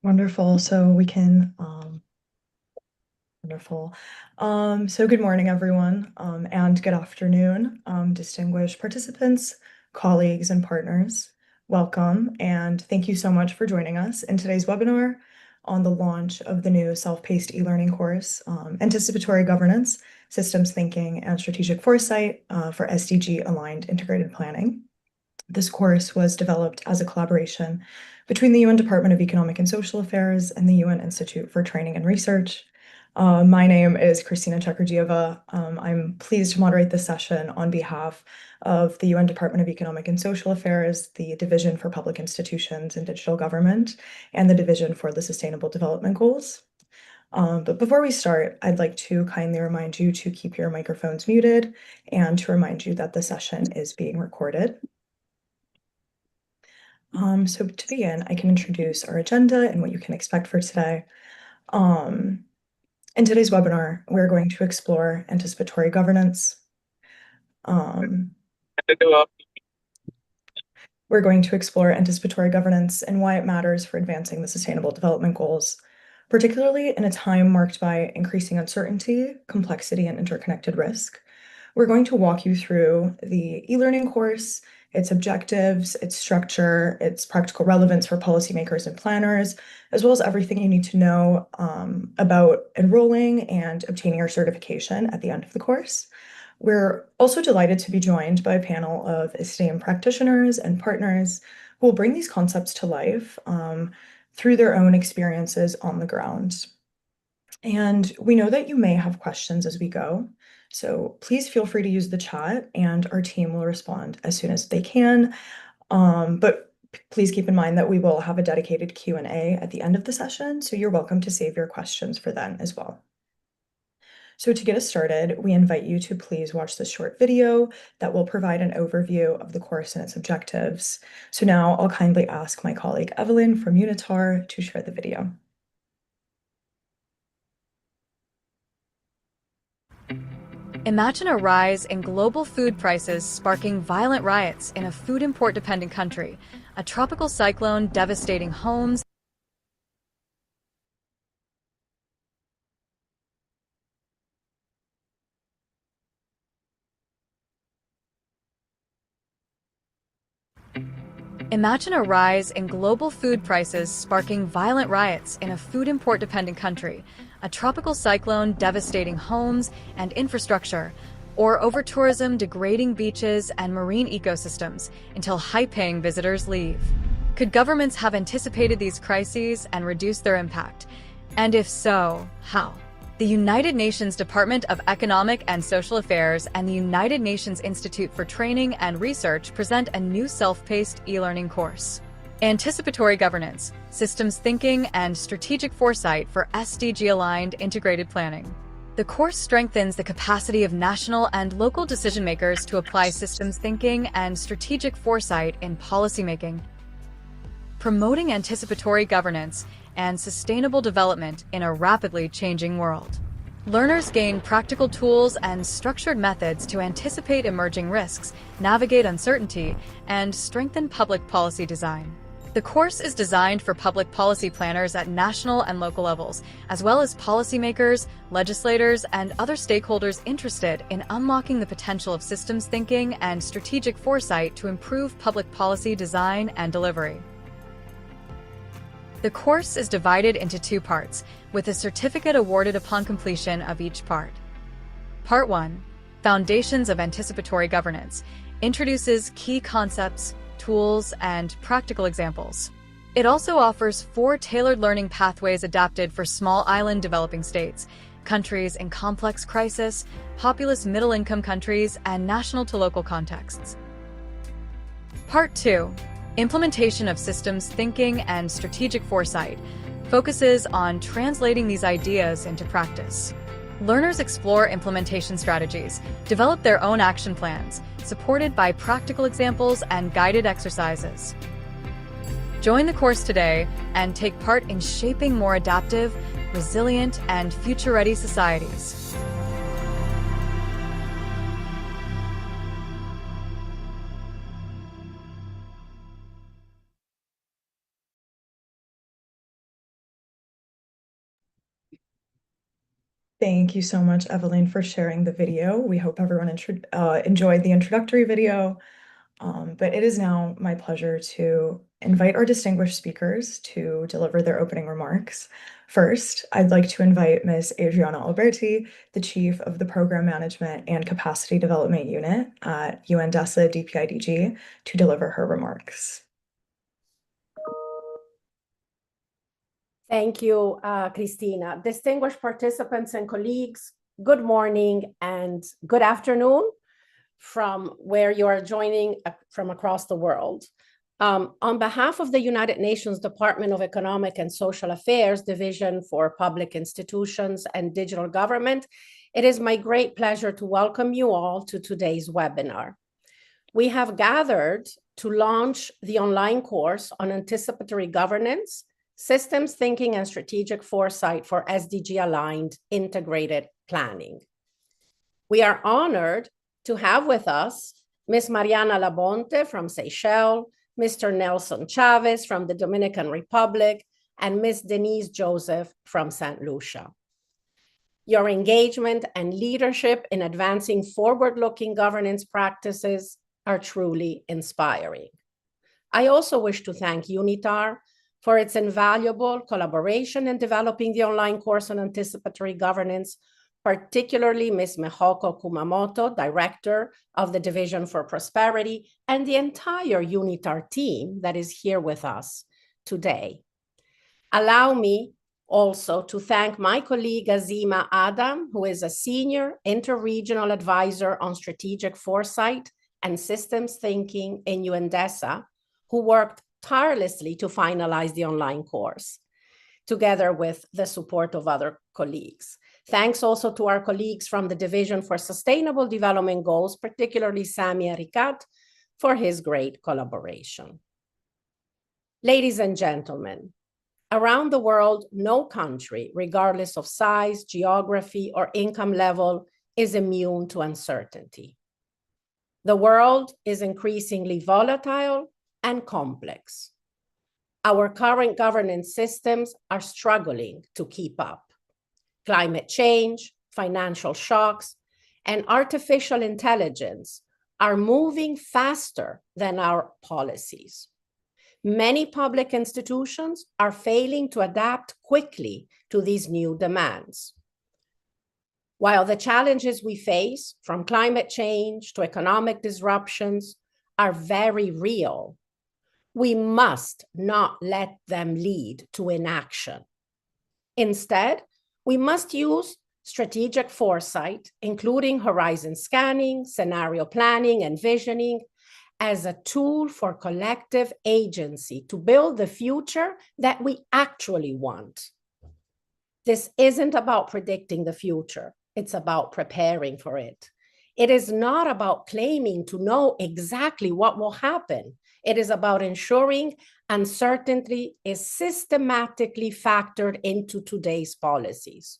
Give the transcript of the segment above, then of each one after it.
Wonderful. So we can, wonderful. So good morning, everyone, and good afternoon, distinguished participants, colleagues, and partners. Welcome, and thank you so much for joining us in today's webinar on the launch of the new self-paced e-learning course, Anticipatory Governance, Systems Thinking, and Strategic Foresight for SDG-Aligned Integrated Planning. This course was developed as a collaboration between the UN Department of Economic and Social Affairs and the UN Institute for Training and Research. My name is Christina Chakragieva. I'm pleased to moderate this session on behalf of the UN Department of Economic and Social Affairs, the Division for Public Institutions and Digital Government, and the Division for the Sustainable Development Goals. But before we start, I'd like to kindly remind you to keep your microphones muted and to remind you that the session is being recorded. So to begin, I can introduce our agenda and what you can expect for today. In today's webinar, we're going to explore anticipatory governance. We're going to explore anticipatory governance and why it matters for advancing the Sustainable Development Goals, particularly in a time marked by increasing uncertainty, complexity, and interconnected risk. We're going to walk you through the e-learning course, its objectives, its structure, its practical relevance for policymakers and planners, as well as everything you need to know about enrolling and obtaining your certification at the end of the course. We're also delighted to be joined by a panel of esteemed practitioners and partners who will bring these concepts to life through their own experiences on the ground. And we know that you may have questions as we go, so please feel free to use the chat and our team will respond as soon as they can. But please keep in mind that we will have a dedicated Q&A at the end of the session, so you're welcome to save your questions for then as well. So to get us started, we invite you to please watch this short video that will provide an overview of the course and its objectives. So now I'll kindly ask my colleague Evelyn from UNITAR to share the video. Imagine a rise in global food prices sparking violent riots in a food import-dependent country, a tropical cyclone devastating homes. Imagine a rise in global food prices sparking violent riots in a food import-dependent country, a tropical cyclone devastating homes and infrastructure, or over-tourism degrading beaches and marine ecosystems until high-paying visitors leave. Could governments have anticipated these crises and reduced their impact? And if so, how? The United Nations Department of Economic and Social Affairs and the United Nations Institute for Training and Research present a new self-paced e-learning course. Anticipatory Governance, Systems Thinking and Strategic Foresight for SDG-Aligned Integrated Planning. The course strengthens the capacity of national and local decision-makers to apply systems thinking and strategic foresight in policymaking, promoting anticipatory governance and sustainable development in a rapidly changing world. Learners gain practical tools and structured methods to anticipate emerging risks, navigate uncertainty, and strengthen public policy design. The course is designed for public policy planners at national and local levels, as well as policymakers, legislators, and other stakeholders interested in unlocking the potential of systems thinking and strategic foresight to improve public policy design and delivery. The course is divided into two parts, with a certificate awarded upon completion of each part. Part 1, Foundations of Anticipatory Governance, introduces key concepts, tools, and practical examples. It also offers 4 tailored learning pathways adapted for small island developing states, countries in complex crisis, populous middle-income countries, and national to local contexts. Part 2, Implementation of Systems Thinking and Strategic Foresight, focuses on translating these ideas into practice. Learners explore implementation strategies, develop their own action plans, supported by practical examples and guided exercises. Join the course today and take part in shaping more adaptive, resilient, and future-ready societies. Thank you so much, Evelyn, for sharing the video. We hope everyone enjoyed the introductory video. But it is now my pleasure to invite our distinguished speakers to deliver their opening remarks. First, I'd like to invite Ms. Adriana Alberti, the Chief of the Program Management and Capacity Development Unit at UNDESA DPIDG, to deliver her remarks. Thank you, Christina. Distinguished participants and colleagues, good morning and good afternoon from where you are joining from across the world. On behalf of the United Nations Department of Economic and Social Affairs Division for Public Institutions and Digital Government, it is my great pleasure to welcome you all to today's webinar. We have gathered to launch the online course on Anticipatory Governance, Systems Thinking and Strategic Foresight for SDG-Aligned Integrated Planning. We are honored to have with us Ms. Mariana Labonte from Seychelles, Mr. Nelson Chavez from the Dominican Republic, and Ms. Denise Joseph from St. Lucia. Your engagement and leadership in advancing forward-looking governance practices are truly inspiring. I also wish to thank UNITAR for its invaluable collaboration in developing the online course on anticipatory governance, particularly Ms. Mihoko Kumamoto, Director of the Division for Prosperity, and the entire UNITAR team that is here with us today. Allow me also to thank my colleague Azima Adam, who is a Senior Interregional Advisor on Strategic Foresight and Systems Thinking in UNDESA, who worked tirelessly to finalize the online course, together with the support of other colleagues. Thanks also to our colleagues from the Division for Sustainable Development Goals, particularly Sami Arikat, for his great collaboration. Ladies and gentlemen, around the world, no country, regardless of size, geography, or income level, is immune to uncertainty. The world is increasingly volatile and complex. Our current governance systems are struggling to keep up. Climate change, financial shocks, and artificial intelligence are moving faster than our policies. Many public institutions are failing to adapt quickly to these new demands. While the challenges we face, from climate change to economic disruptions, are very real, we must not let them lead to inaction. Instead, we must use strategic foresight, including horizon scanning, scenario planning, and visioning, as a tool for collective agency to build the future that we actually want. This isn't about predicting the future. It's about preparing for it. It is not about claiming to know exactly what will happen. It is about ensuring uncertainty is systematically factored into today's policies.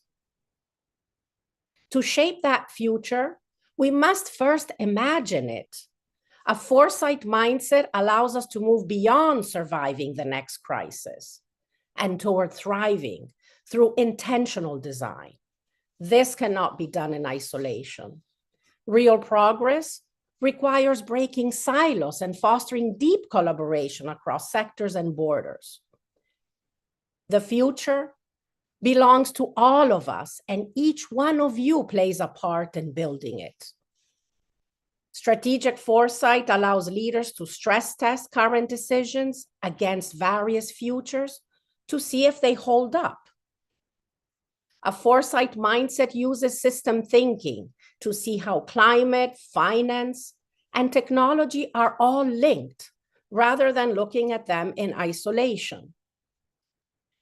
To shape that future, we must first imagine it. A foresight mindset allows us to move beyond surviving the next crisis and toward thriving through intentional design. This cannot be done in isolation. Real progress requires breaking silos and fostering deep collaboration across sectors and borders. The future belongs to all of us, and each one of you plays a part in building it. Strategic foresight allows leaders to stress test current decisions against various futures to see if they hold up. A foresight mindset uses system thinking to see how climate, finance, and technology are all linked, rather than looking at them in isolation.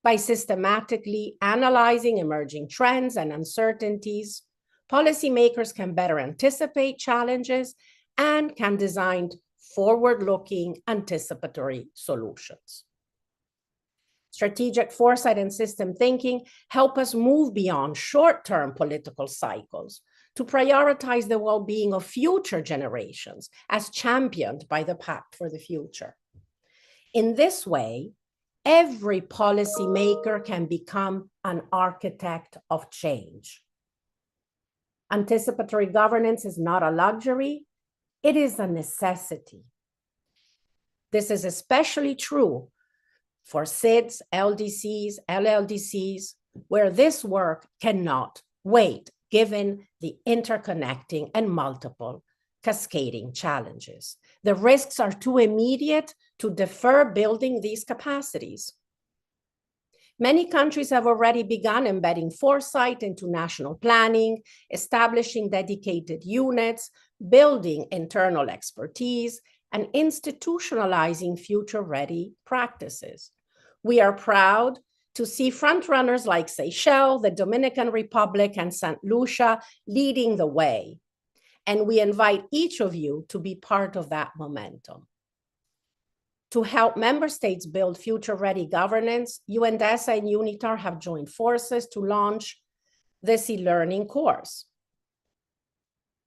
By systematically analyzing emerging trends and uncertainties, policymakers can better anticipate challenges and can design forward-looking anticipatory solutions. Strategic foresight and system thinking help us move beyond short-term political cycles to prioritize the well-being of future generations as championed by the Pact for the Future. In this way, every policymaker can become an architect of change. Anticipatory governance is not a luxury, it is a necessity. This is especially true for SIDS, LDCs, LLDCs, where this work cannot wait, given the interconnecting and multiple cascading challenges. The risks are too immediate to defer building these capacities. Many countries have already begun embedding foresight into national planning, establishing dedicated units, building internal expertise, and institutionalizing future-ready practices. We are proud to see frontrunners like Seychelles, the Dominican Republic, and St. Lucia leading the way. And we invite each of you to be part of that momentum. To help member states build future-ready governance, UNDESA and UNITAR have joined forces to launch this e-learning course.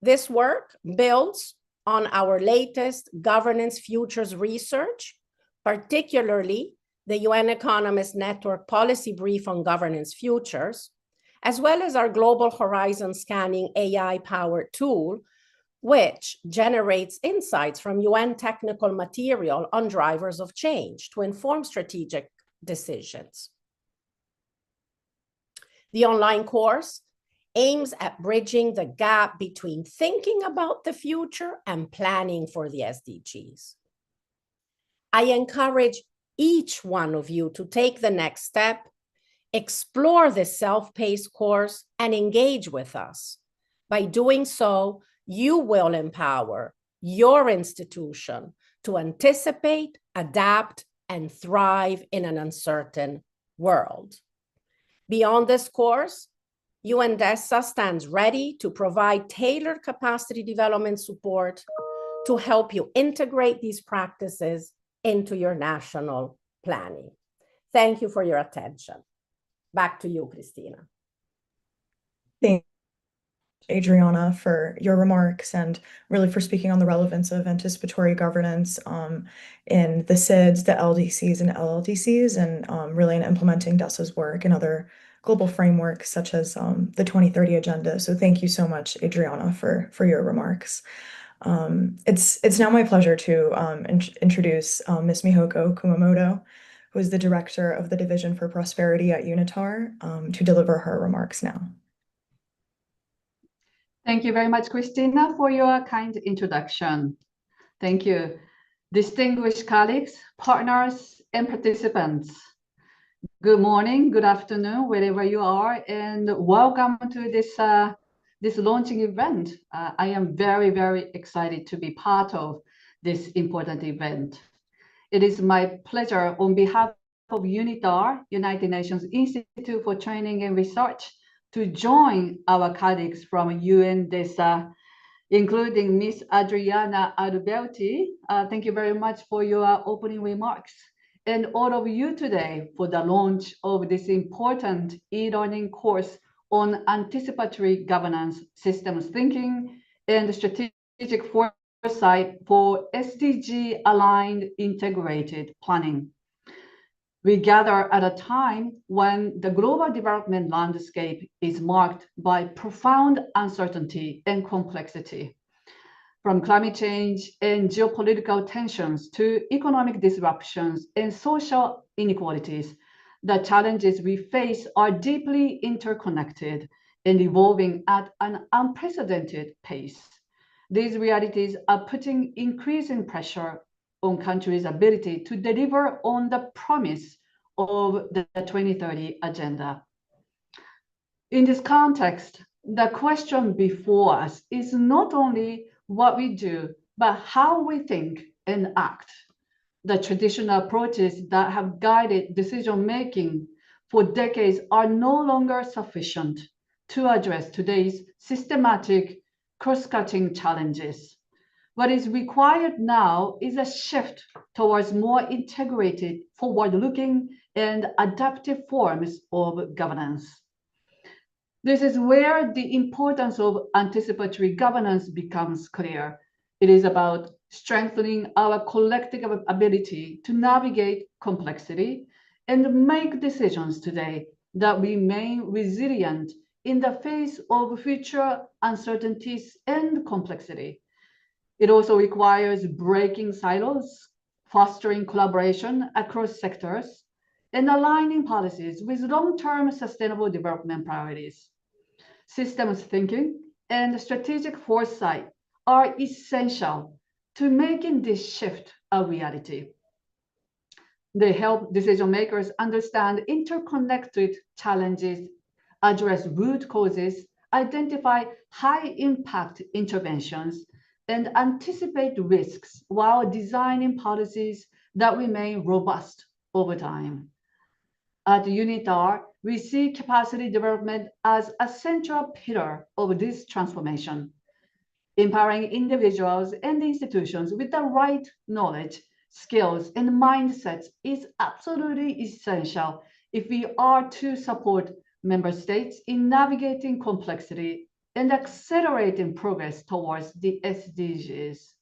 This work builds on our latest governance futures research, particularly the UN Economist Network Policy Brief on Governance Futures, as well as our Global Horizon Scanning AI-powered tool, which generates insights from UN technical material on drivers of change to inform strategic decisions. The online course aims at bridging the gap between thinking about the future and planning for the SDGs. I encourage each one of you to take the next step, explore this self-paced course, and engage with us. By doing so, you will empower your institution to anticipate, adapt, and thrive in an uncertain world. Beyond this course, UNDESA stands ready to provide tailored capacity development support to help you integrate these practices into your national planning. Thank you for your attention. Back to you, Christina. Thank you, Adriana, for your remarks and really for speaking on the relevance of anticipatory governance in the SIDS, the LDCs, and LLDCs, and really in implementing DESA's work and other global frameworks such as the 2030 Agenda. So thank you so much, Adriana, for your remarks. It's now my pleasure to introduce Ms. Mihoko Kumamoto, who is the Director of the Division for Prosperity at UNITAR, to deliver her remarks now. Thank you very much, Christina, for your kind introduction. Thank you. Distinguished colleagues, partners, and participants. Good morning, good afternoon, wherever you are, and welcome to this launching event. I am very, very excited to be part of this important event. It is my pleasure on behalf of UNITAR, United Nations Institute for Training and Research, to join our colleagues from UNDESA, including Ms. Adriana Alberti. Thank you very much for your opening remarks. And all of you today for the launch of this important e-learning course on anticipatory governance, systems thinking, and strategic foresight for SDG-Aligned Integrated Planning. We gather at a time when the global development landscape is marked by profound uncertainty and complexity. From climate change and geopolitical tensions to economic disruptions and social inequalities, the challenges we face are deeply interconnected and evolving at an unprecedented pace. These realities are putting increasing pressure on countries' ability to deliver on the promise of the 2030 Agenda. In this context, the question before us is not only what we do, but how we think and act. The traditional approaches that have guided decision-making for decades are no longer sufficient to address today's systematic cross-cutting challenges. What is required now is a shift towards more integrated, forward-looking, and adaptive forms of governance. This is where the importance of anticipatory governance becomes clear. It is about strengthening our collective ability to navigate complexity and make decisions today that remain resilient in the face of future uncertainties and complexity. It also requires breaking silos, fostering collaboration across sectors, and aligning policies with long-term sustainable development priorities. Systems thinking and strategic foresight are essential to making this shift a reality. They help decision makers understand interconnected challenges, address root causes, identify high impact interventions, and anticipate risks while designing policies that remain robust over time. At UNITAR, we see capacity development as a central pillar of this transformation. Empowering individuals and institutions with the right knowledge, skills, and mindsets is absolutely essential if we are to support member states in navigating complexity and accelerating progress towards the SDGs.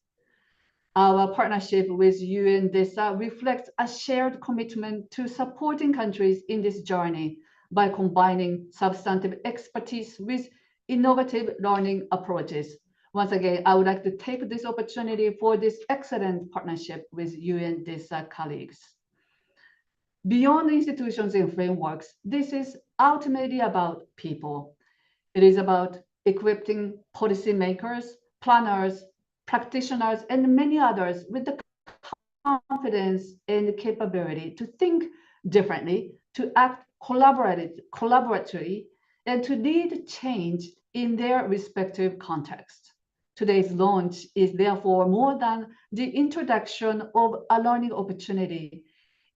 Our partnership with UNDESA reflects a shared commitment to supporting countries in this journey by combining substantive expertise with innovative learning approaches. Once again, I would like to take this opportunity for this excellent partnership with UNDESA colleagues. Beyond institutions and frameworks, this is ultimately about people. It is about equipping policymakers, planners, practitioners, and many others with the confidence and capability to think differently, to act collaboratively, and to lead change in their respective contexts. Today's launch is therefore more than the introduction of a learning opportunity.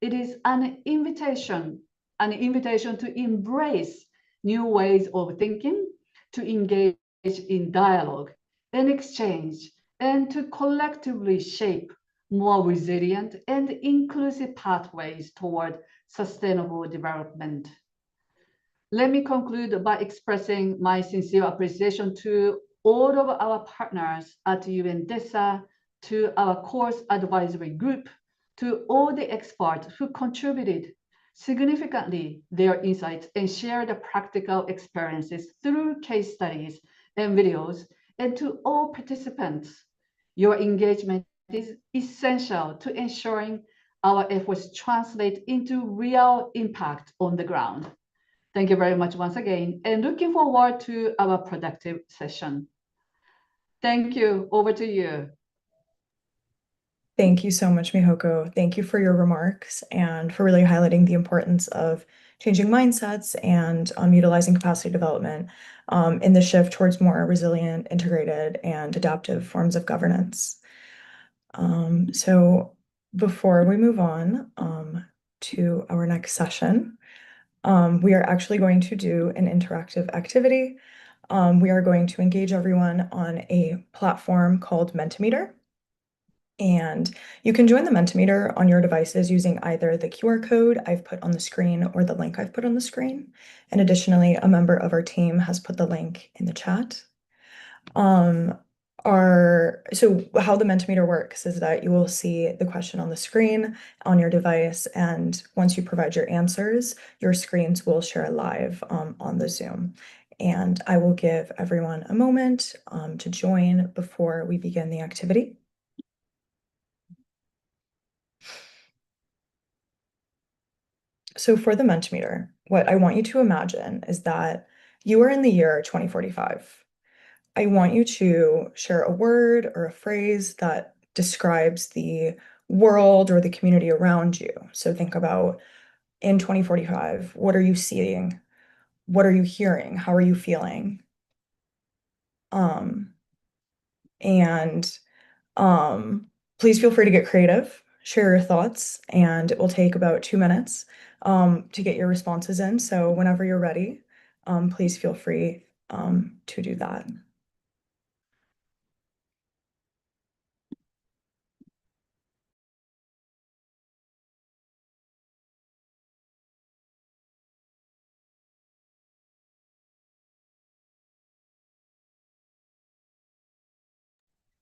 It is an invitation to embrace new ways of thinking, to engage in dialogue and exchange, and to collectively shape more resilient and inclusive pathways toward sustainable development. Let me conclude by expressing my sincere appreciation to all of our partners at UNDESA, to our course advisory group, to all the experts who contributed significantly their insights and shared practical experiences through case studies and videos, and to all participants. Your engagement is essential to ensuring our efforts translate into real impact on the ground. Thank you very much once again, and looking forward to our productive session. Thank you. Over to you. Thank you so much, Mihoko. Thank you for your remarks and for really highlighting the importance of changing mindsets and utilizing capacity development in the shift towards more resilient, integrated, and adaptive forms of governance. So before we move on to our next session, we are actually going to do an interactive activity. We are going to engage everyone on a platform called Mentimeter. And you can join the Mentimeter on your devices using either the QR code I've put on the screen or the link I've put on the screen. And additionally, a member of our team has put the link in the chat. So how the Mentimeter works is that you will see the question on the screen on your device, and once you provide your answers, your screens will share live on the Zoom. And I will give everyone a moment to join before we begin the activity. So for the Mentimeter, what I want you to imagine is that you are in the year 2045. I want you to share a word or a phrase that describes the world or the community around you. So think about in 2045, what are you seeing? What are you hearing? How are you feeling? And please feel free to get creative, share your thoughts, and it will take about 2 minutes to get your responses in. So whenever you're ready, please feel free to do that.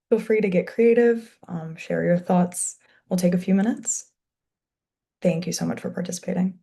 Feel free to get creative, share your thoughts. We'll take a few minutes. Thank you so much for participating.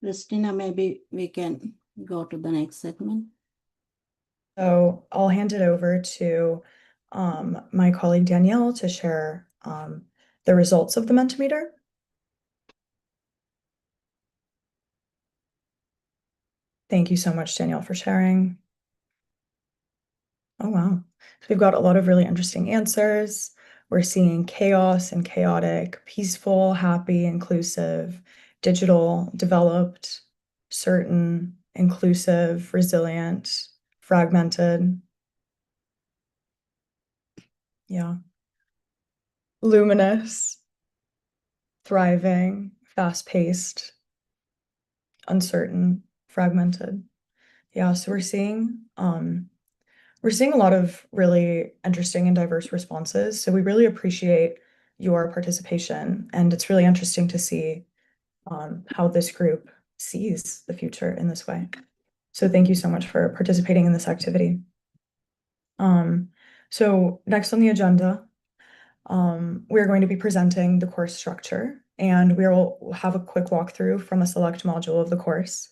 Christina, maybe we can go to the next segment. So I'll hand it over to my colleague Danielle to share the results of the Mentimeter. Thank you so much, Danielle, for sharing. Oh, wow. So we've got a lot of really interesting answers. We're seeing chaos and chaotic, peaceful, happy, inclusive, digital, developed, certain, inclusive, resilient, fragmented. Yeah. Luminous, thriving, fast-paced, uncertain, fragmented. Yeah, so we're seeing a lot of really interesting and diverse responses. So we really appreciate your participation, and it's really interesting to see how this group sees the future in this way. So thank you so much for participating in this activity. So next on the agenda, we're going to be presenting the course structure, and we'll have a quick walkthrough from a select module of the course.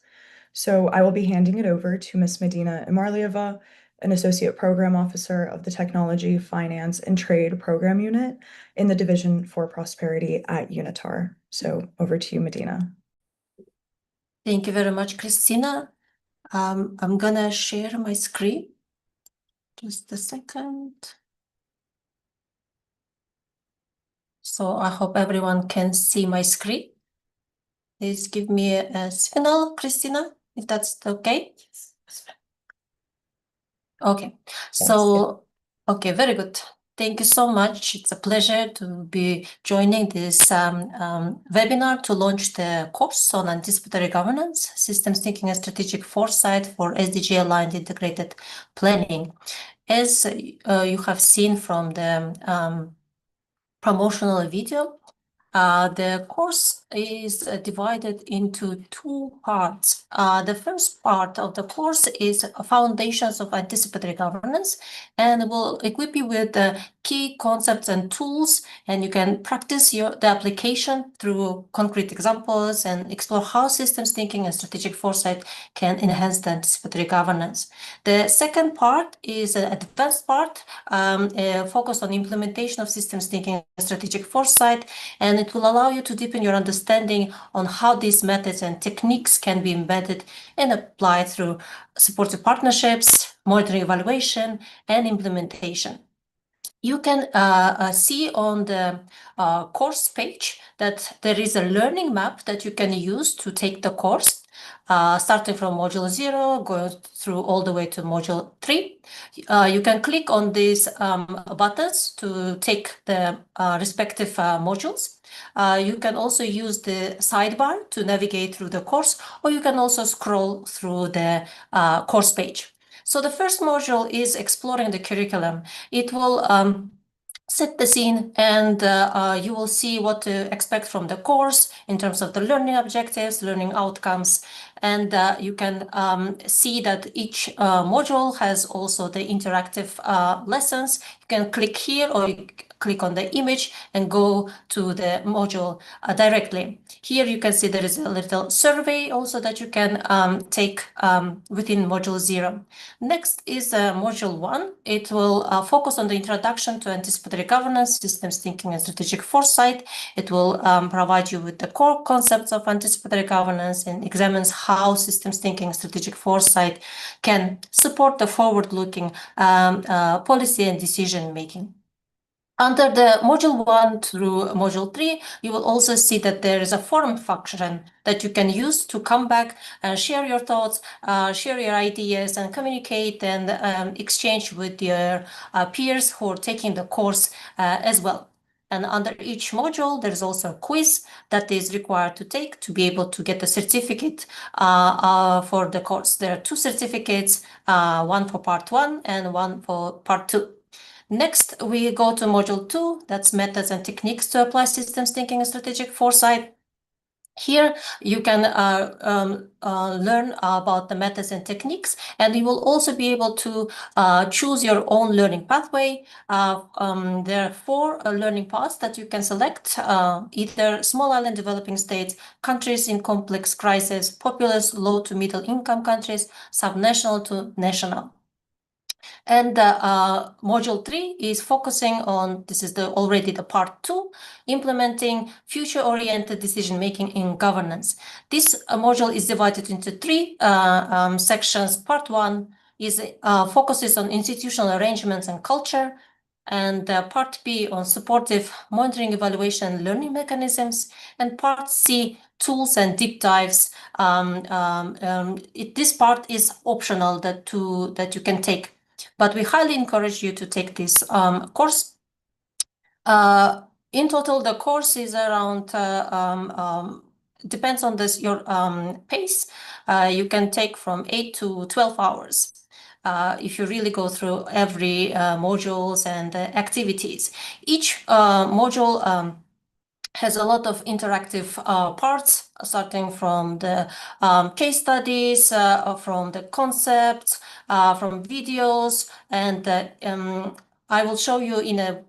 So I will be handing it over to Ms. Medina Imarlieva, an Associate Program Officer of the Technology, Finance, and Trade Program Unit in the Division for Prosperity at UNITAR. So over to you, Medina. Thank you very much, Christina. I'm gonna share my screen. Just a second. So I hope everyone can see my screen. Please give me a signal, Christina, if that's okay. Okay, so, okay, very good. Thank you so much. It's a pleasure to be joining this webinar to launch the course on Anticipatory Governance, Systems Thinking and Strategic Foresight for SDG-Aligned Integrated Planning. As you have seen from the promotional video, the course is divided into two parts. The first part of the course is Foundations of Anticipatory Governance, and will equip you with the key concepts and tools, and you can practice the application through concrete examples and explore how systems thinking and strategic foresight can enhance the anticipatory governance. The second part is an advanced part focused on implementation of systems thinking and strategic foresight, and it will allow you to deepen your understanding on how these methods and techniques can be embedded and applied through supportive partnerships, monitoring, evaluation, and implementation. You can see on the course page that there is a learning map that you can use to take the course, starting from module 0, going through all the way to module 3. You can click on these buttons to take the respective modules. You can also use the sidebar to navigate through the course, or you can also scroll through the course page. So the first module is exploring the curriculum. It will set the scene, and you will see what to expect from the course in terms of the learning objectives, learning outcomes, and you can see that each module has also the interactive lessons. You can click here, or you click on the image and go to the module directly. Here you can see there is a little survey also that you can take within module 0. Next is module 1. It will focus on the introduction to anticipatory governance, systems thinking, and strategic foresight. It will provide you with the core concepts of anticipatory governance and examines how systems thinking and strategic foresight can support the forward-looking policy and decision making. Under the module 1 through module 3, you will also see that there is a forum function that you can use to come back and share your thoughts, share your ideas, and communicate and exchange with your peers who are taking the course as well. And under each module, there is also a quiz that is required to take to be able to get a certificate for the course. There are 2 certificates, one for part 1 and one for part 2. Next, we go to module 2, that's methods and techniques to apply systems thinking and strategic foresight. Here you can learn about the methods and techniques, and you will also be able to choose your own learning pathway. There are 4 learning paths that you can select, either small island developing states, countries in complex crisis, populous low to middle income countries, subnational to national. And module 3 is focusing on, this is already the part 2, implementing future-oriented decision-making in governance. This module is divided into 3 sections. Part 1 is focuses on institutional arrangements and culture, and part B on supportive monitoring, evaluation, and learning mechanisms, and part C, tools and deep dives. This part is optional that you can take, but we highly encourage you to take this course. In total, the course is around, depends on your pace. You can take from 8 to 12 hours. If you really go through every modules and activities. Each module has a lot of interactive parts, starting from the case studies, from the concepts, from videos, and I will show you in a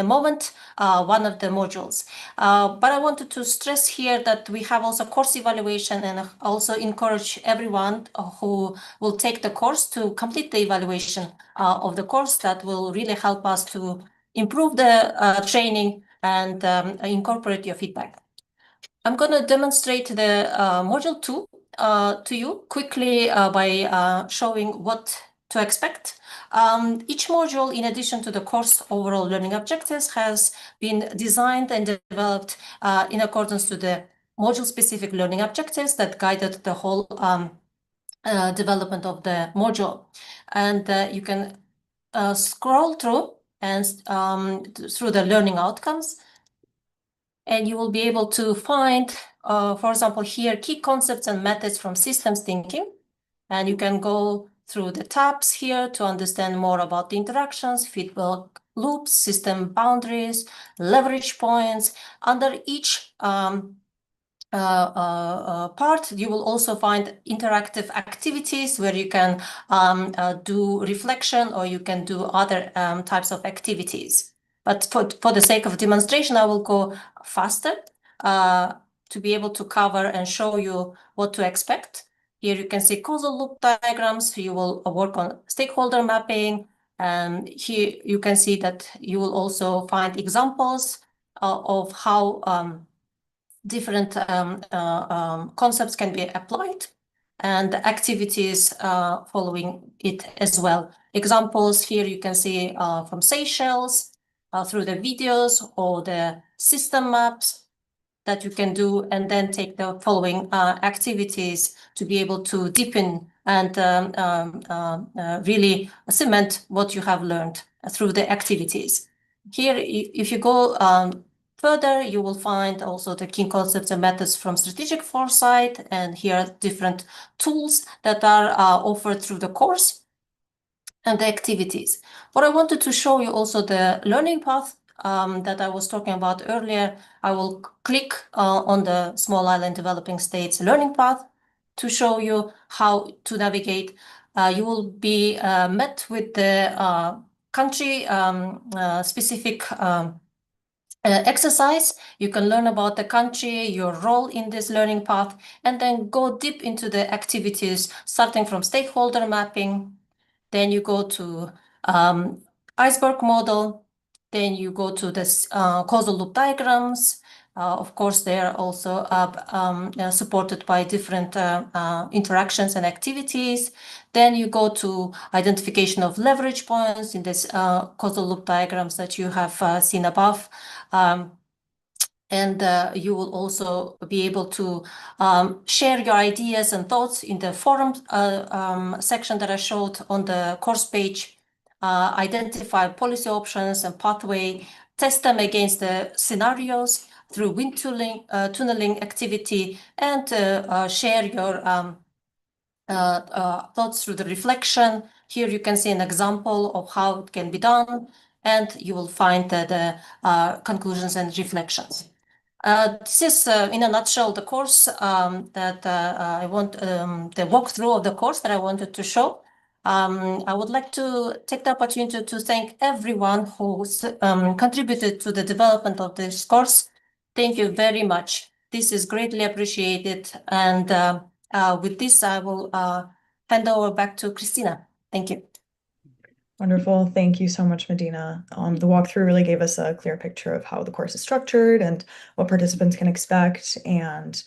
moment one of the modules. But I wanted to stress here that we have also course evaluation, and also encourage everyone who will take the course to complete the evaluation of the course. That will really help us to improve the training and incorporate your feedback. I'm going to demonstrate the module 2 to you quickly by showing what to expect. Each module, in addition to the course overall learning objectives, has been designed and developed in accordance to the module-specific learning objectives that guided the whole development of the module. And you can scroll through and through the learning outcomes, and you will be able to find, for example, here, key concepts and methods from systems thinking. And you can go through the tabs here to understand more about the interactions, feedback loops, system boundaries, leverage points. Under each part, you will also find interactive activities where you can do reflection, or you can do other types of activities. But for the sake of demonstration, I will go faster to be able to cover and show you what to expect. Here you can see causal loop diagrams. You will work on stakeholder mapping. And here you can see that you will also find examples of how different concepts can be applied, and activities following it as well. Examples here you can see from Seychelles, through the videos or the system maps that you can do, and then take the following activities to be able to deepen and really cement what you have learned through the activities. Here, if you go further, you will find also the key concepts and methods from strategic foresight, and here are different tools that are offered through the course and the activities. What I wanted to show you also the learning path that I was talking about earlier. I will click on the small island developing states learning path to show you how to navigate. You will be met with the country specific exercise. You can learn about the country, your role in this learning path, and then go deep into the activities, starting from stakeholder mapping. Then you go to iceberg model. Then you go to this causal loop diagrams. Of course, they are also supported by different interactions and activities. Then you go to identification of leverage points in this causal loop diagrams that you have seen above. And you will also be able to share your ideas and thoughts in the forum section that I showed on the course page. Identify policy options and pathway, test them against the scenarios through wind tunneling activity, and share your thoughts through the reflection. Here you can see an example of how it can be done, and you will find the conclusions and reflections. This is, in a nutshell, the course that I want, the walkthrough of the course that I wanted to show. I would like to take the opportunity to thank everyone who contributed to the development of this course. Thank you very much. This is greatly appreciated. And with this, I will hand over back to Christina. Thank you. Wonderful. Thank you so much, Medina. The walkthrough really gave us a clear picture of how the course is structured and what participants can expect. And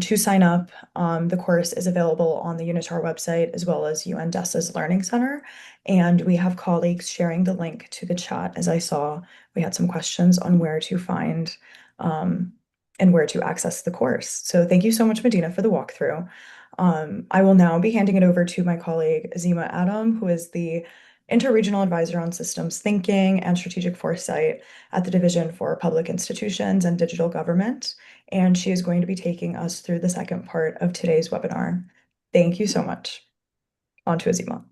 to sign up, the course is available on the UNITAR website as well as UNDESA's Learning Center. And we have colleagues sharing the link to the chat. As I saw, we had some questions on where to find and where to access the course. So thank you so much, Medina, for the walkthrough. I will now be handing it over to my colleague, Azima Adam, who is the Interregional Advisor on Systems Thinking and Strategic Foresight at the Division for Public Institutions and Digital Government. And she is going to be taking us through the second part of today's webinar. Thank you so much. On to Azima.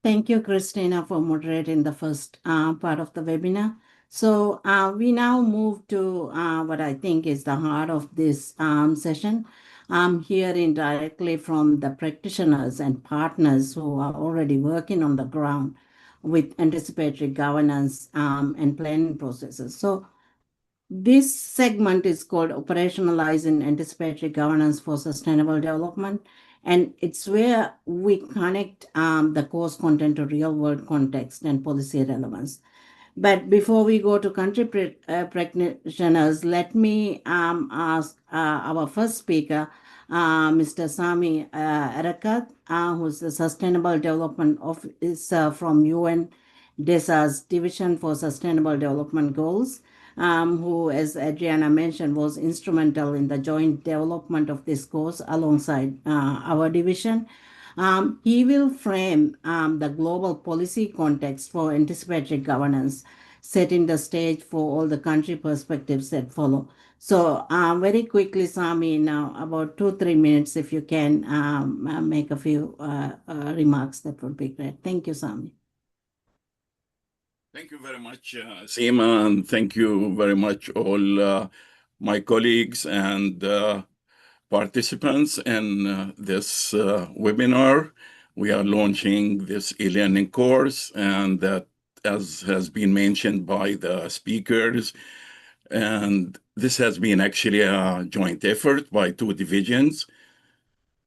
Thank you, Christina, for moderating the first part of the webinar. So we now move to what I think is the heart of this session. I'm hearing directly from the practitioners and partners who are already working on the ground with anticipatory governance and planning processes. So this segment is called Operationalizing Anticipatory Governance for Sustainable Development. And it's where we connect the course content to real-world context and policy relevance. But before we go to country practitioners, let me ask our first speaker, Mr. Sami Arakat, who's the Sustainable Development Officer from UN DESA's Division for Sustainable Development Goals, who, as Adriana mentioned, was instrumental in the joint development of this course alongside our division. He will frame the global policy context for anticipatory governance, setting the stage for all the country perspectives that follow. So very quickly, Sami, now about 2-3 minutes, if you can make a few remarks, that would be great. Thank you, Sami. Thank you very much, Seema, and thank you very much all my colleagues and participants in this webinar. We are launching this e-learning course, and that, as has been mentioned by the speakers, and this has been actually a joint effort by two divisions,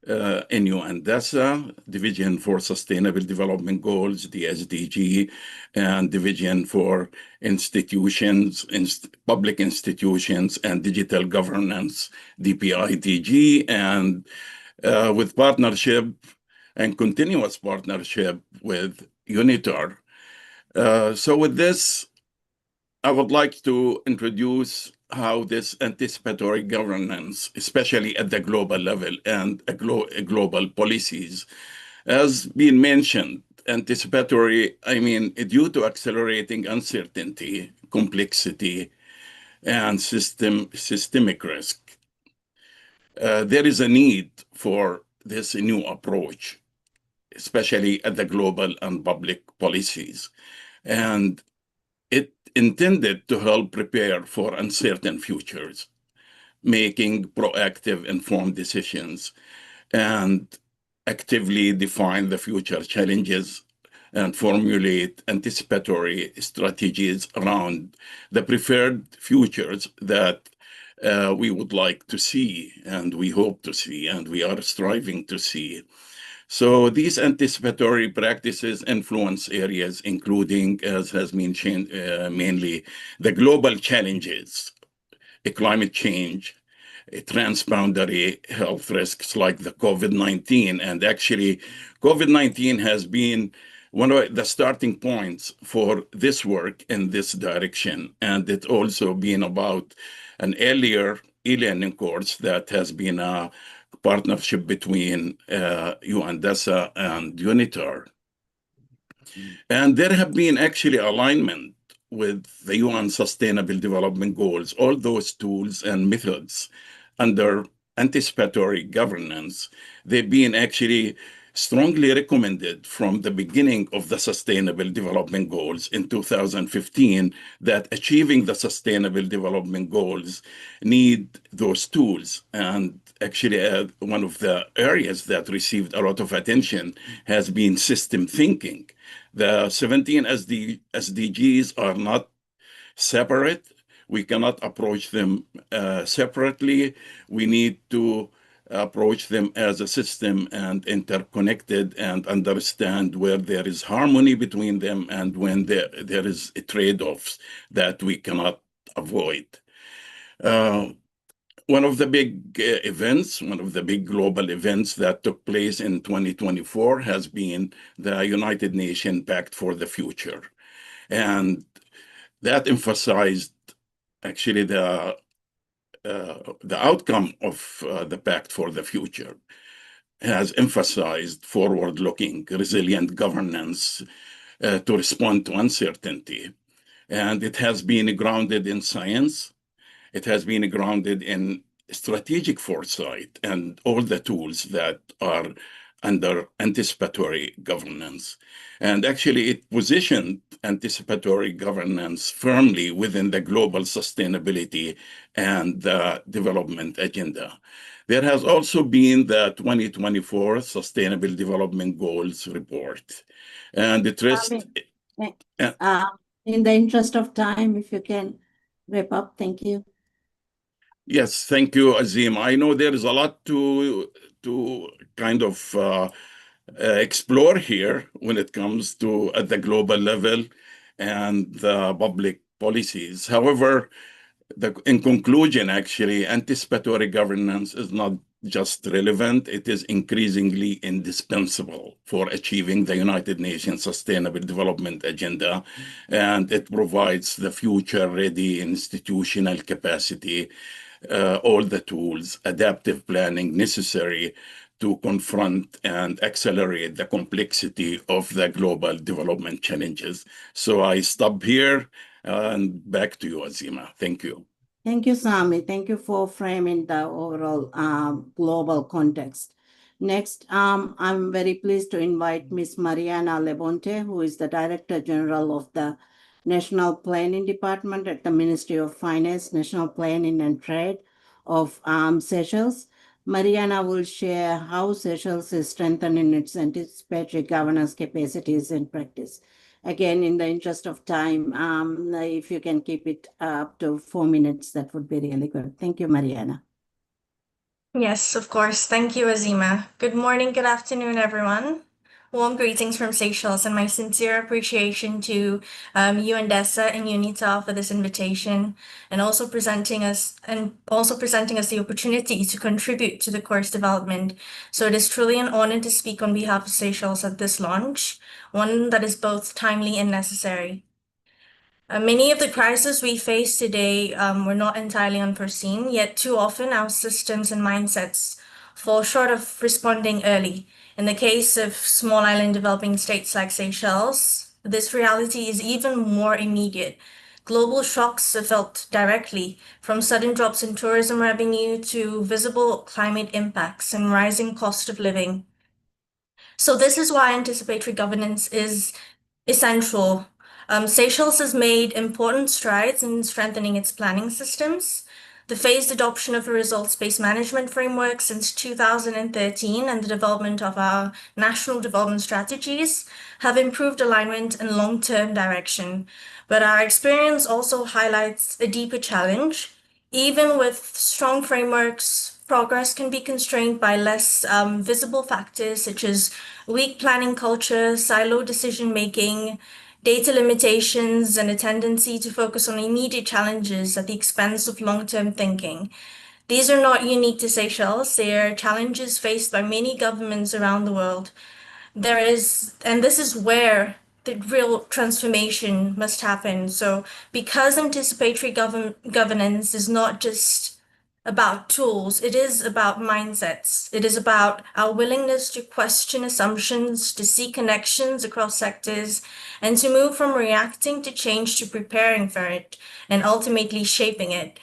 NU and DESA, Division for Sustainable Development Goals, the SDG, and Division for Institutions, Public Institutions and Digital Governance, DPIDG, and with partnership and continuous partnership with UNITAR. So with this, I would like to introduce how this anticipatory governance, especially at the global level and global policies, has been mentioned. Anticipatory, I mean, due to accelerating uncertainty, complexity, and systemic risk, there is a need for this new approach, especially at the global and public policies. And it intended to help prepare for uncertain futures, making proactive, informed decisions, and actively define the future challenges and formulate anticipatory strategies around the preferred futures that we would like to see, and we hope to see, and we are striving to see. So these anticipatory practices influence areas including, as has mentioned, mainly the global challenges, climate change, transboundary health risks like the COVID-19. And actually, COVID-19 has been one of the starting points for this work in this direction. And it's also been about an earlier e-learning course that has been a partnership between UNDESA and UNITAR. And there have been actually alignment with the UN Sustainable Development Goals, all those tools and methods under anticipatory governance. They've been actually strongly recommended from the beginning of the Sustainable Development Goals in 2015 that achieving the Sustainable Development Goals need those tools. And actually, one of the areas that received a lot of attention has been system thinking. The 17 SDGs are not separate. We cannot approach them separately. We need to approach them as a system and interconnected and understand where there is harmony between them and when there is trade-offs that we cannot avoid. One of the big events, one of the big global events that took place in 2024 has been the United Nations Pact for the Future. And that emphasized actually the outcome of the Pact for the Future has emphasized forward-looking, resilient governance to respond to uncertainty. And it has been grounded in science. It has been grounded in strategic foresight and all the tools that are under anticipatory governance. And actually, it positioned anticipatory governance firmly within the global sustainability and development agenda. There has also been the 2024 Sustainable Development Goals report. And it rests... In the interest of time, if you can wrap up, thank you. Yes, thank you, Azim. I know there is a lot to kind of explore here when it comes to at the global level and the public policies. However, in conclusion, actually, anticipatory governance is not just relevant, it is increasingly indispensable for achieving the United Nations Sustainable Development Agenda, and it provides the future-ready institutional capacity, all the tools, adaptive planning necessary to confront and accelerate the complexity of the global development challenges. So I stop here and back to you, Azima. Thank you. Thank you, Sami. Thank you for framing the overall global context. Next, I'm very pleased to invite Ms. Mariana Lebonte, who is the Director General of the National Planning Department at the Ministry of Finance, National Planning and Trade of Seychelles. Mariana will share how Seychelles is strengthening its anticipatory governance capacities in practice. Again, in the interest of time, if you can keep it up to 4 minutes, that would be really good. Thank you, Mariana. Yes, of course. Thank you, Azima. Good morning, good afternoon, everyone. Warm greetings from Seychelles and my sincere appreciation to DESA and UNITAR for this invitation and also presenting us the opportunity to contribute to the course development. So it is truly an honor to speak on behalf of Seychelles at this launch, one that is both timely and necessary. Many of the crises we face today were not entirely unforeseen, yet too often our systems and mindsets fall short of responding early. In the case of small island developing states like Seychelles, this reality is even more immediate. Global shocks are felt directly, from sudden drops in tourism revenue to visible climate impacts and rising cost of living. So this is why anticipatory governance is essential. Seychelles has made important strides in strengthening its planning systems. The phased adoption of a results-based management framework since 2013 and the development of our national development strategies have improved alignment and long-term direction. But our experience also highlights a deeper challenge. Even with strong frameworks, progress can be constrained by less visible factors such as weak planning culture, silo decision-making, data limitations, and a tendency to focus on immediate challenges at the expense of long-term thinking. These are not unique to Seychelles. They are challenges faced by many governments around the world. And this is where the real transformation must happen. So because anticipatory governance is not just about tools, it is about mindsets. It is about our willingness to question assumptions, to see connections across sectors, and to move from reacting to change to preparing for it and ultimately shaping it.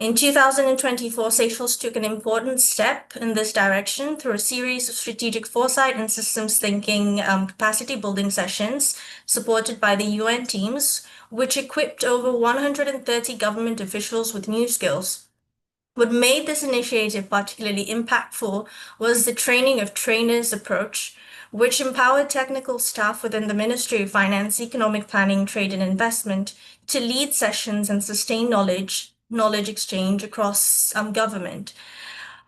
In 2024, Seychelles took an important step in this direction through a series of strategic foresight and systems thinking capacity building sessions supported by the UN teams, which equipped over 130 government officials with new skills. What made this initiative particularly impactful was the training of trainers approach, which empowered technical staff within the Ministry of Finance, Economic Planning, Trade and Investment to lead sessions and sustain knowledge exchange across government.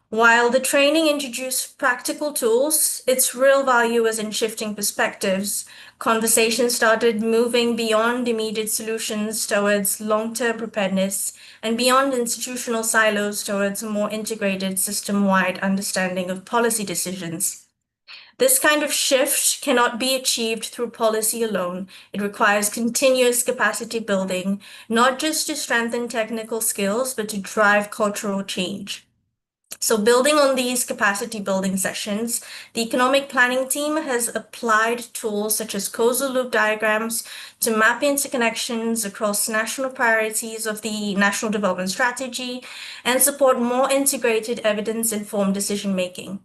While the training introduced practical tools, its real value was in shifting perspectives. Conversations started moving beyond immediate solutions towards long-term preparedness and beyond institutional silos towards a more integrated system-wide understanding of policy decisions. This kind of shift cannot be achieved through policy alone. It requires continuous capacity building, not just to strengthen technical skills, but to drive cultural change. So building on these capacity building sessions, the economic planning team has applied tools such as causal loop diagrams to map interconnections across national priorities of the National Development Strategy and support more integrated evidence-informed decision-making.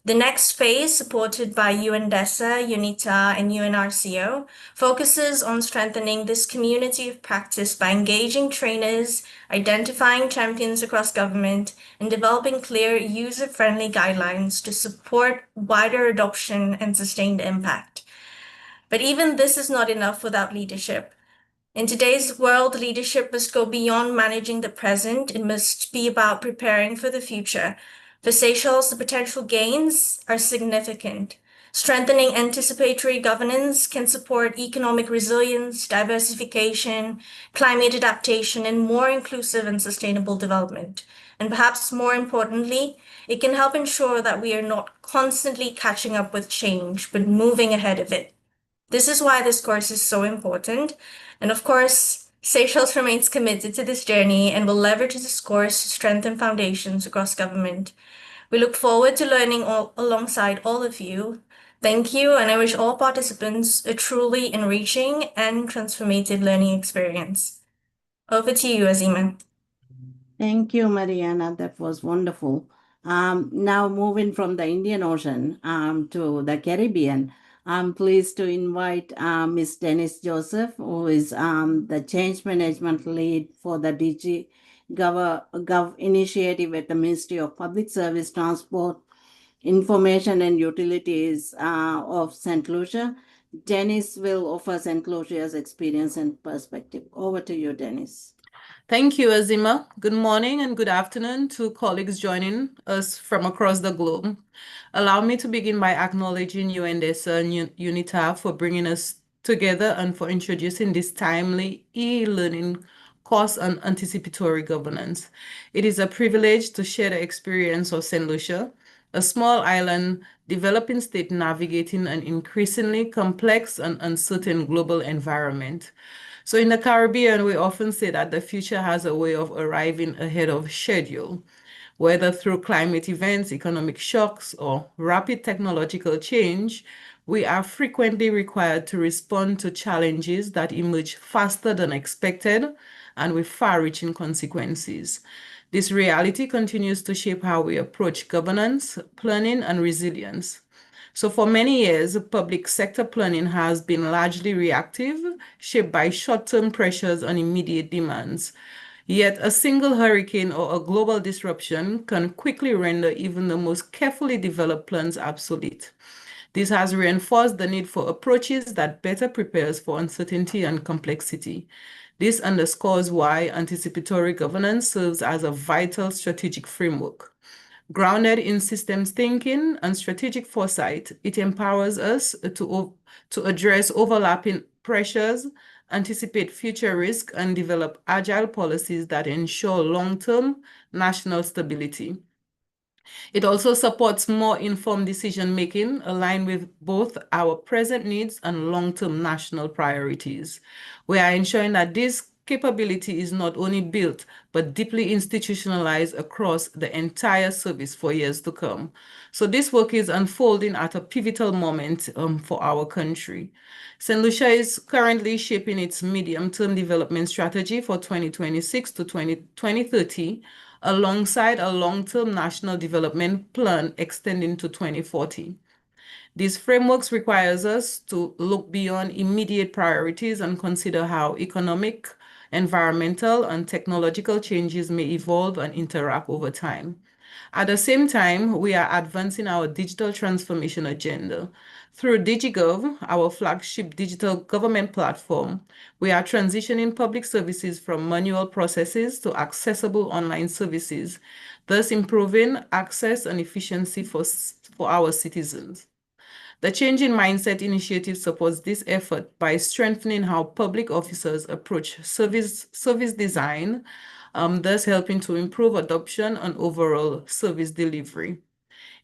The next phase, supported by UNDESA, UNITAR, and UNRCO, focuses on strengthening this community of practice by engaging trainers, identifying champions across government, and developing clear, user-friendly guidelines to support wider adoption and sustained impact. But even this is not enough without leadership. In today's world, leadership must go beyond managing the present. It must be about preparing for the future. For Seychelles, the potential gains are significant. Strengthening anticipatory governance can support economic resilience, diversification, climate adaptation, and more inclusive and sustainable development. And perhaps more importantly, it can help ensure that we are not constantly catching up with change, but moving ahead of it. This is why this course is so important. And of course, Seychelles remains committed to this journey and will leverage this course to strengthen foundations across government. We look forward to learning alongside all of you. Thank you, and I wish all participants a truly enriching and transformative learning experience. Over to you, Azima. Thank you, Mariana. That was wonderful. Now moving from the Indian Ocean to the Caribbean, I'm pleased to invite Ms. Denise Joseph, who is the Change Management Lead for the DG Gov initiative at the Ministry of Public Service, Transport, Information and Utilities of St. Lucia. Denise will offer St. Lucia's experience and perspective. Over to you, Denise. Thank you, Azima. Good morning and good afternoon to colleagues joining us from across the globe. Allow me to begin by acknowledging UNDESA and UNITAR for bringing us together and for introducing this timely e-learning course on anticipatory governance. It is a privilege to share the experience of St. Lucia, a small island developing state navigating an increasingly complex and uncertain global environment. So in the Caribbean, we often say that the future has a way of arriving ahead of schedule, whether through climate events, economic shocks, or rapid technological change. We are frequently required to respond to challenges that emerge faster than expected and with far-reaching consequences. This reality continues to shape how we approach governance, planning, and resilience. So for many years, public sector planning has been largely reactive, shaped by short-term pressures on immediate demands. Yet a single hurricane or a global disruption can quickly render even the most carefully developed plans obsolete. This has reinforced the need for approaches that better prepare us for uncertainty and complexity. This underscores why anticipatory governance serves as a vital strategic framework. Grounded in systems thinking and strategic foresight, it empowers us to address overlapping pressures, anticipate future risk, and develop agile policies that ensure long-term national stability. It also supports more informed decision-making aligned with both our present needs and long-term national priorities. We are ensuring that these capability is not only built, but deeply institutionalized across the entire service for years to come. So this work is unfolding at a pivotal moment for our country. St. Lucia is currently shaping its medium-term development strategy for 2026 to 2030, alongside a long-term national development plan extending to 2040. These frameworks requires us to look beyond immediate priorities and consider how economic, environmental, and technological changes may evolve and interact over time. At the same time, we are advancing our digital transformation agenda. Through DigiGov, our flagship digital government platform, we are transitioning public services from manual processes to accessible online services, thus improving access and efficiency for our citizens. The Change in Mindset initiative supports this effort by strengthening how public officers approach service design, thus helping to improve adoption and overall service delivery.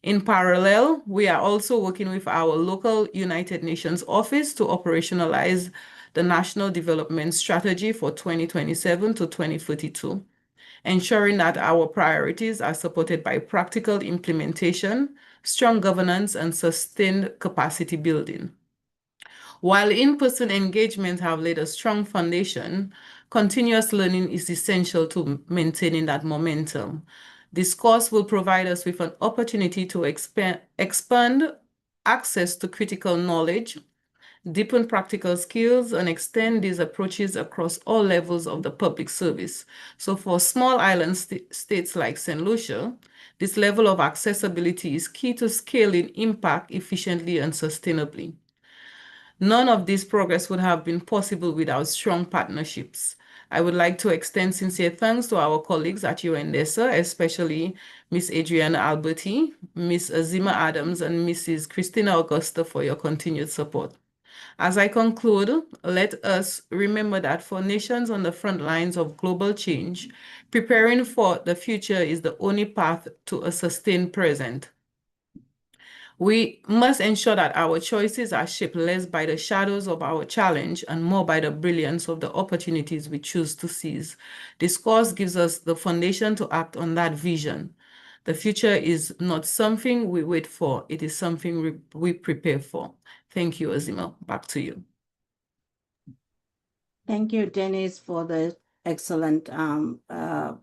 In parallel, we are also working with our local United Nations office to operationalize the National Development Strategy for 2027 to 2042, ensuring that our priorities are supported by practical implementation, strong governance, and sustained capacity building. While in-person engagements have laid a strong foundation, continuous learning is essential to maintaining that momentum. This course will provide us with an opportunity to expand access to critical knowledge, deepen practical skills, and extend these approaches across all levels of the public service. So for small island states like St. Lucia, this level of accessibility is key to scaling impact efficiently and sustainably. None of this progress would have been possible without strong partnerships. I would like to extend sincere thanks to our colleagues at UNDESA, especially Ms. Adriana Alberti, Ms. Azima Adams, and Mrs. Christina Augusta for your continued support. As I conclude, let us remember that for nations on the front lines of global change, preparing for the future is the only path to a sustained present. We must ensure that our choices are shaped less by the shadows of our challenge and more by the brilliance of the opportunities we choose to seize. This course gives us the foundation to act on that vision. The future is not something we wait for, it is something we prepare for. Thank you, Azima. Back to you. Thank you, Dennis, for the excellent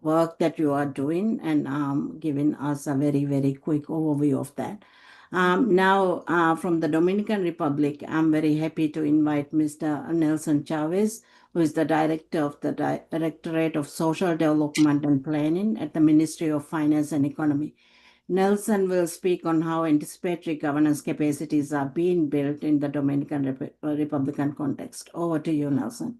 work that you are doing and giving us a very, very quick overview of that. Now, from the Dominican Republic, I'm very happy to invite Mr. Nelson Chavez, who is the Director of the Directorate of Social Development and Planning at the Ministry of Finance and Economy. Nelson will speak on how anticipatory governance capacities are being built in the Dominican Republican context. Over to you, Nelson.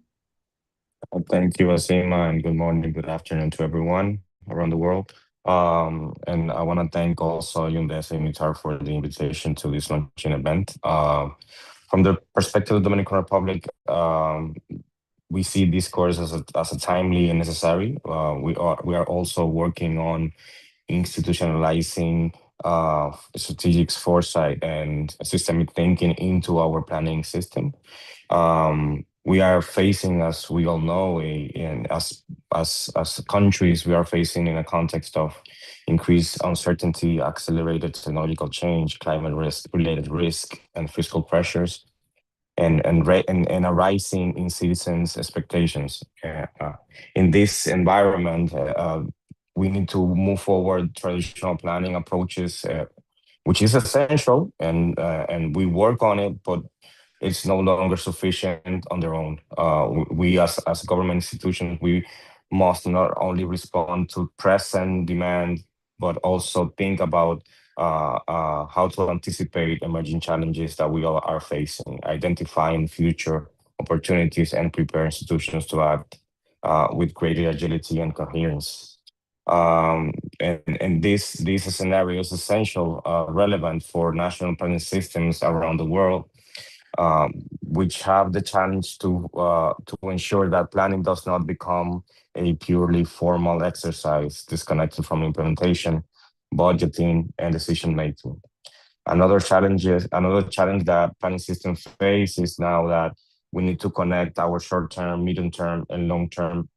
Thank you, Azima, and good morning, good afternoon to everyone around the world. And I want to thank also UNDESA and UNITAR for the invitation to this launching event. From the perspective of the Dominican Republic, we see this course as a timely and necessary. We are also working on institutionalizing strategic foresight and systemic thinking into our planning system. We are facing, as we all know, as countries, we are facing in a context of increased uncertainty, accelerated technological change, climate risk, related risk, and fiscal pressures, and a rising in citizens' expectations. In this environment, we need to move forward traditional planning approaches, which is essential, and we work on it, but it's no longer sufficient on their own. We as government institutions, we must not only respond to present demand, but also think about how to anticipate emerging challenges that we all are facing, identifying future opportunities, and prepare institutions to act with greater agility and coherence. And this scenario is essential, relevant for national planning systems around the world, which have the challenge to ensure that planning does not become a purely formal exercise disconnected from implementation, budgeting, and decision making. Another challenge that planning systems face is now that we need to connect our short-term, medium-term, and long-term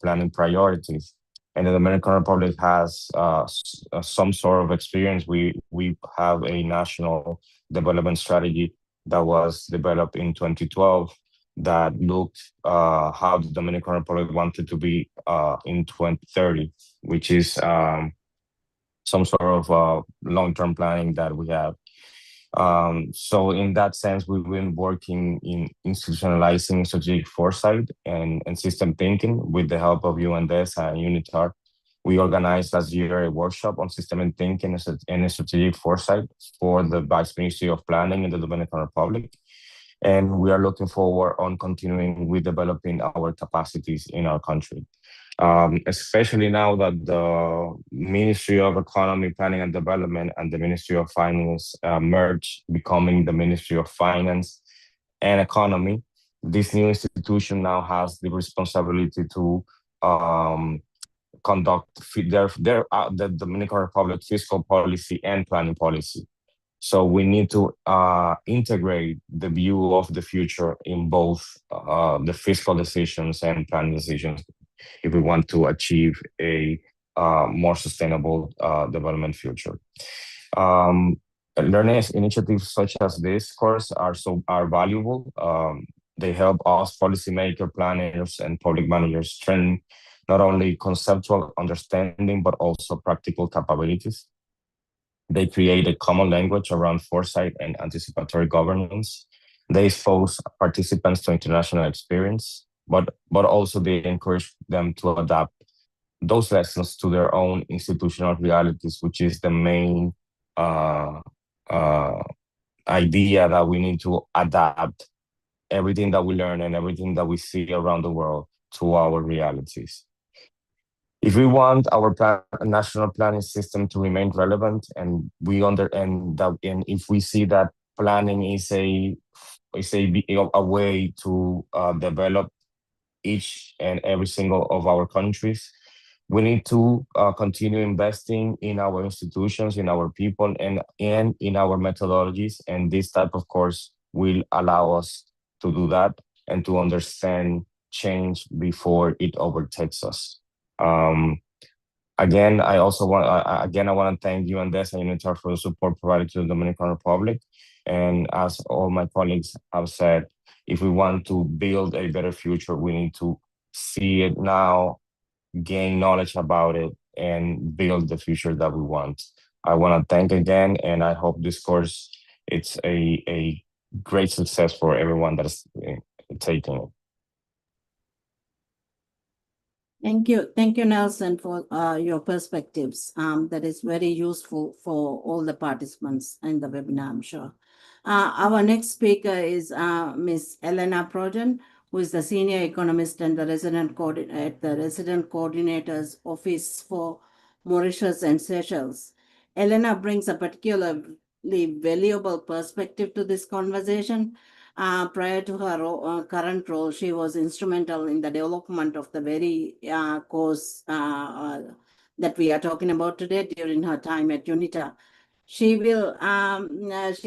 planning priorities. And the Dominican Republic has some sort of experience. We have a national development strategy that was developed in 2012 that looked how the Dominican Republic wanted to be in 2030, which is some sort of long-term planning that we have. So in that sense, we've been working in institutionalizing strategic foresight and system thinking with the help of UNDESA and UNITAR. We organized last year a workshop on systemic thinking and strategic foresight for the Vice Ministry of Planning in the Dominican Republic. And we are looking forward on continuing with developing our capacities in our country. Especially now that the Ministry of Economy, Planning and Development and the Ministry of Finance merge, becoming the Ministry of Finance and Economy. This new institution now has the responsibility to conduct the Dominican Republic fiscal policy and planning policy. So we need to integrate the view of the future in both the fiscal decisions and planning decisions if we want to achieve a more sustainable development future. Learning initiatives such as this course are valuable. They help us policymakers, planners, and public managers train not only conceptual understanding, but also practical capabilities. They create a common language around foresight and anticipatory governance. They expose participants to international experience, but also they encourage them to adapt those lessons to their own institutional realities, which is the main idea that we need to adapt everything that we learn and everything that we see around the world to our realities. If we want our national planning system to remain relevant, and if we see that planning is a way to develop each and every single of our countries, we need to continue investing in our institutions, in our people, and in our methodologies. And this type of course will allow us to do that and to understand change before it overtakes us. Again, I want to thank you and DESA and UNITAR for the support provided to the Dominican Republic. And as all my colleagues have said, if we want to build a better future, we need to see it now, gain knowledge about it, and build the future that we want. I want to thank again, and I hope this course it's a great success for everyone that is taking it. Thank you, Nelson, for your perspectives. That is very useful for all the participants in the webinar, I'm sure. Our next speaker is Ms. Elena Projan, who is the Senior Economist and the Resident Coordinator's Office for Mauritius and Seychelles. Elena brings a particularly valuable perspective to this conversation. Prior to her current role, she was instrumental in the development of the very course that we are talking about today during her time at UNITAR. She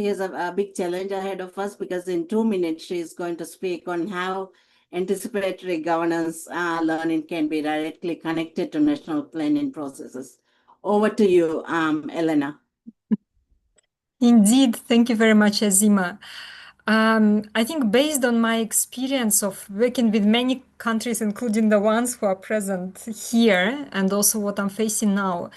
has a big challenge ahead of us because in 2 minutes, she is going to speak on how anticipatory governance learning can be directly connected to national planning processes. Over to you, Elena. Indeed, thank you very much, Azima. I think based on my experience of working with many countries, including the ones who are present here, and also what I'm facing now,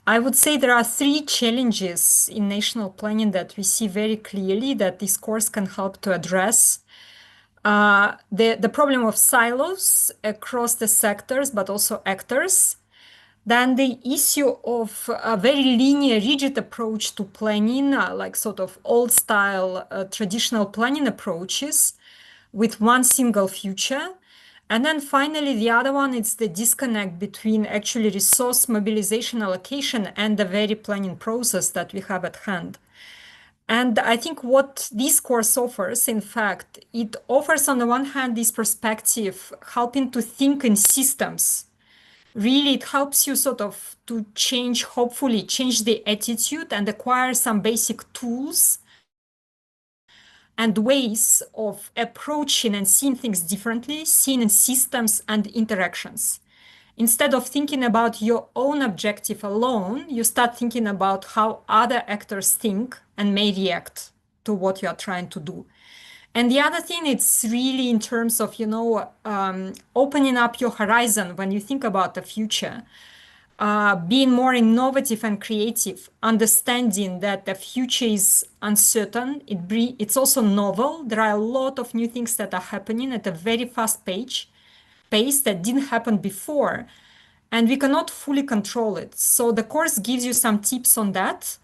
I would say there are 3 challenges in national planning that we see very clearly that this course can help to address. The problem of silos across the sectors, but also actors. Then the issue of a very linear, rigid approach to planning, like sort of old style, traditional planning approaches with one single future. And then finally, the other one is the disconnect between actually resource mobilization allocation and the very planning process that we have at hand. And I think what this course offers, in fact, it offers on the one hand this perspective, helping to think in systems. Really, it helps you sort of to hopefully change the attitude and acquire some basic tools and ways of approaching and seeing things differently, seen in systems and interactions. Instead of thinking about your own objective alone, you start thinking about how other actors think and may react to what you are trying to do. And the other thing, it's really in terms of, opening up your horizon when you think about the future, being more innovative and creative, understanding that the future is uncertain. It's also novel. There are a lot of new things that are happening at a very fast pace that didn't happen before, and we cannot fully control it. So the course gives you some tips on that.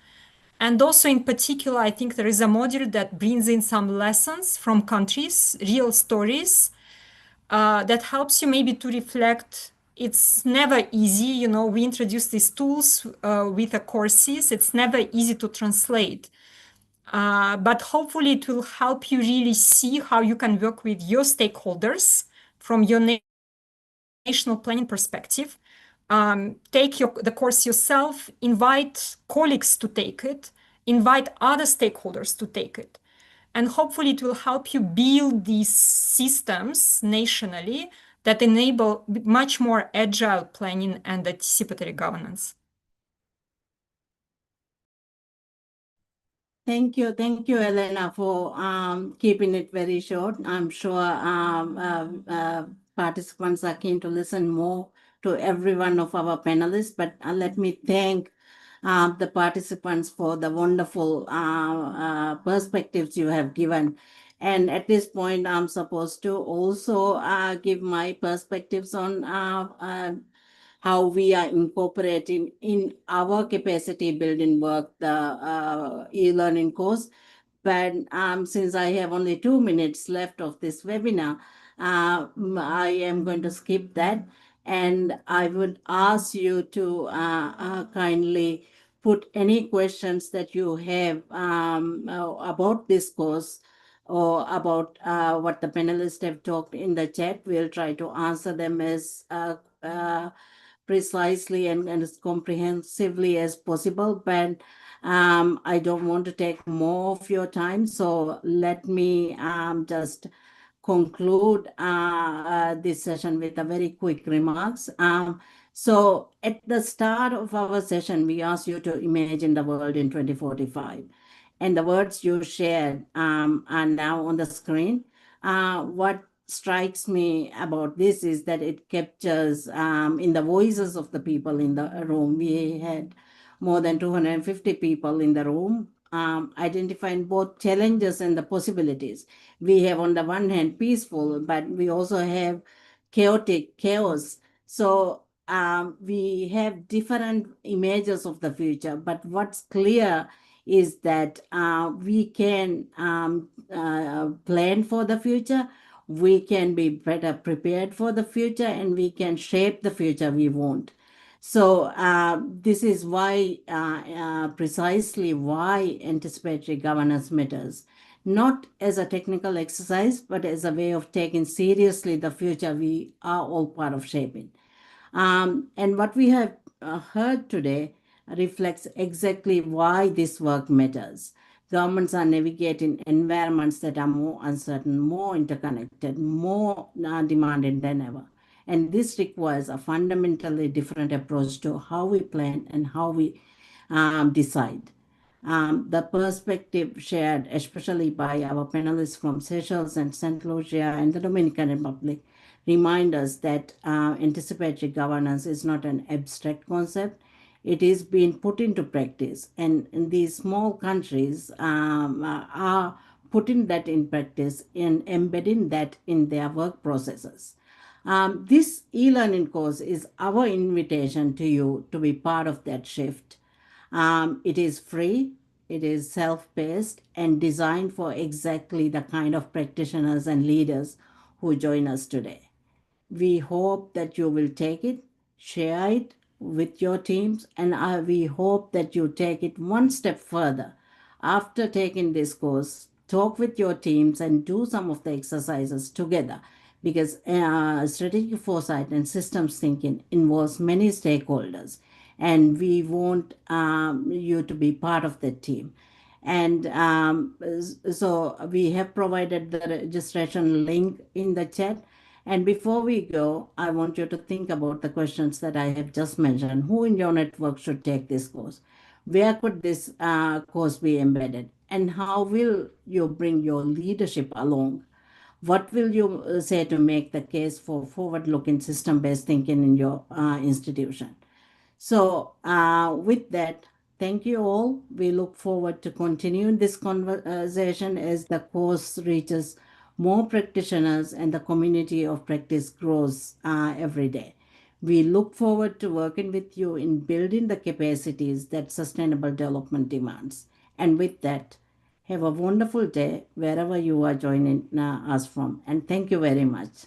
And also in particular, I think there is a module that brings in some lessons from countries, real stories, that helps you maybe to reflect. It's never easy, we introduce these tools with the courses. It's never easy to translate. But hopefully it will help you really see how you can work with your stakeholders from your national planning perspective. Take the course yourself, invite colleagues to take it, invite other stakeholders to take it. And hopefully it will help you build these systems nationally that enable much more agile planning and anticipatory governance. Thank you, Elena, for keeping it very short. I'm sure participants are keen to listen more to every one of our panelists, but let me thank the participants for the wonderful perspectives you have given. And at this point, I'm supposed to also give my perspectives on how we are incorporating in our capacity building work the e-learning course. But since I have only 2 minutes left of this webinar, I am going to skip that. And I would ask you to kindly put any questions that you have about this course or about what the panelists have talked in the chat. We'll try to answer them as precisely and as comprehensively as possible, but I don't want to take more of your time. So let me just conclude this session with a very quick remarks. So at the start of our session, we asked you to imagine the world in 2045. And the words you shared are now on the screen. What strikes me about this is that it captures in the voices of the people in the room. We had more than 250 people in the room, identifying both challenges and the possibilities. We have on the one hand peaceful, but we also have chaos. So we have different images of the future, but what's clear is that we can plan for the future, we can be better prepared for the future, and we can shape the future we want. So this is why, precisely why anticipatory governance matters, not as a technical exercise, but as a way of taking seriously the future we are all part of shaping. And what we have heard today reflects exactly why this work matters. Governments are navigating environments that are more uncertain, more interconnected, more demanding than ever. And this requires a fundamentally different approach to how we plan and how we decide. The perspective shared, especially by our panelists from Seychelles and St. Lucia and the Dominican Republic, remind us that anticipatory governance is not an abstract concept. It is being put into practice, and these small countries are putting that in practice and embedding that in their work processes. This e-learning course is our invitation to you to be part of that shift. It is free, it is self-paced, and designed for exactly the kind of practitioners and leaders who join us today. We hope that you will take it, share it with your teams, and we hope that you take it one step further. After taking this course, talk with your teams and do some of the exercises together, because strategic foresight and systems thinking involves many stakeholders, and we want you to be part of the team. And so we have provided the registration link in the chat. And before we go, I want you to think about the questions that I have just mentioned. Who in your network should take this course? Where could this course be embedded? And how will you bring your leadership along? What will you say to make the case for forward-looking system-based thinking in your institution? So with that, thank you all. We look forward to continuing this conversation as the course reaches more practitioners and the community of practice grows every day. We look forward to working with you in building the capacities that sustainable development demands. And with that, have a wonderful day wherever you are joining us from. And thank you very much.